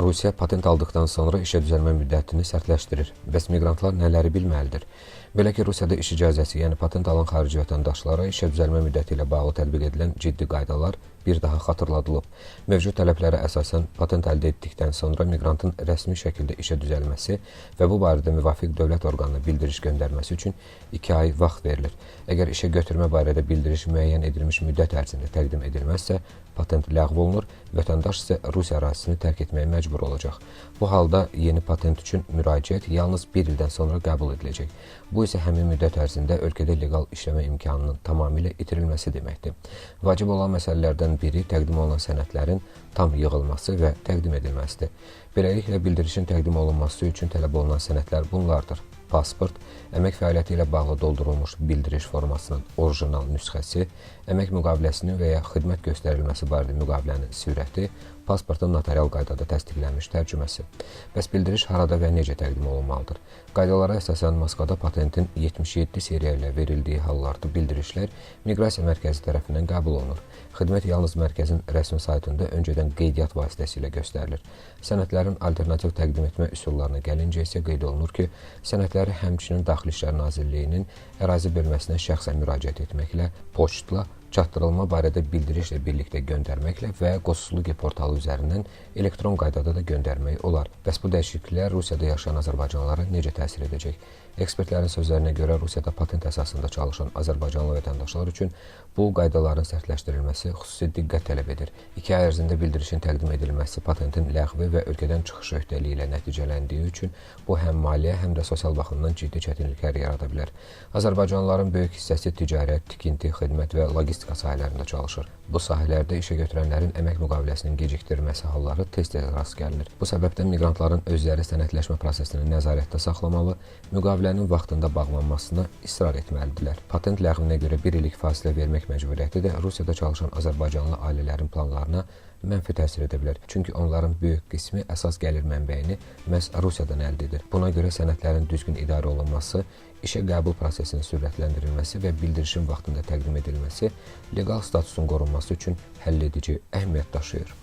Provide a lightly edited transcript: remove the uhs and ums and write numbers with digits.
Rusiya patent aldıqdan sonra işə düzəlmə müddətini sərtləşdirir. Bəs miqrantlar nələri bilməlidir? Belə ki, Rusiyada iş icazəsi, yəni patent alan xarici vətəndaşlara işə düzəlmə müddəti ilə bağlı tətbiq edilən ciddi qaydalar bir daha xatırladılıb. Mövcud tələblərə əsasən patent əldə etdikdən sonra miqrantın rəsmi şəkildə işə düzəlməsi və bu barədə müvafiq dövlət orqanına bildiriş göndərməsi üçün 2 ay vaxt verilir. Əgər işə götürmə barədə bildiriş müəyyən edilmiş müddət ərzində təqdim edilməzsə, patent ləğv olunur, vətəndaş isə Rusiya ərazisini tərk etməyə məcbur olacaq. Bu halda yeni patent üçün müraciət yalnız 1 ildən sonra qəbul ediləcək. Bu isə həmin müddət ərzində ölkədə leqal işləmə imkanının tamamilə itirilməsi deməkdir. Vacib olan məsələlərdən biri təqdim olunan sənədlərin tam yığılması və təqdim edilməsidir. Beləliklə, bildirişin təqdim olunması üçün tələb olunan sənədlər bunlardır: pasport, əmək fəaliyyəti ilə bağlı doldurulmuş bildiriş formasının orijinal nüsxəsi, əmək müqaviləsinin və ya xidmət göstərilməsi barədə müqavilənin sürəti, pasportun notarial qaydada təsdiqlənmiş tərcüməsi. Bəs bildiriş harada və necə təqdim olunmalıdır? Qaydalara əsasən Moskvada patentin 77 seriya ilə verildiyi hallarda bildirişlər Miqrasiya Mərkəzi tərəfindən qəbul olunur. Xidmət yalnız mərkəzin rəsmi saytında öncədən qeydiyyat vasitəsilə göstərilir. Sənədlərin alternativ təqdim etmə üsullarına gəlincə isə qeyd olunur ki, sənədləri həmçinin Daxili İşlər Nazirliyinin ərazi bölməsinə şəxsən müraciət etməklə, poçtla, çatdırılma barədə bildirişlə birlikdə göndərməklə və Qonsulluq portalı üzərindən elektron qaydada da göndərmək olar. Bəs bu dəyişikliklər Rusiyada yaşayan azərbaycanlılara necə təsir edəcək? Ekspertlərin sözlərinə görə Rusiyada patent əsasında çalışan azərbaycanlı vətəndaşlar üçün bu qaydaların sərtləşdirilməsi xüsusi diqqət tələb edir. 2 ay ərzində bildirişin təqdim edilməsi patentin ləğvi və ölkədən çıxış öhdəliyi ilə nəticələndiyi üçün bu həm maliyyə, həm də sosial baxımdan ciddi çətinliklər yarada bilər. Azərbaycanlıların böyük hissəsi ticarət, tikinti, xidmət və logistika sahələrində çalışır. Bu sahələrdə işə götürənlərin əmək müqaviləsinin gecikdirilməsi halları tez-tez rast gəlinir. Bu səbəbdən miqrantların özləri sənədləşmə prosesini nəzarətdə saxlamalı, müqavilənin vaxtında bağlanmasına israr etməlidirlər. Patent ləğvinə görə 1 illik fasilə vermək məcburiyyəti də Rusiyada çalışan azərbaycanlı ailələrin planlarına mənfi təsir edə bilər. Çünki onların böyük qismi əsas gəlir mənbəyini məhz Rusiyadan əldə edir. Buna görə sənədlərin düzgün idarə olunması, işə qəbul prosesinin sürətləndirilməsi və bildirişin vaxtında təqdim edilməsi leqal statusun qorunması üçün həlledici əhəmiyyət daşıyır.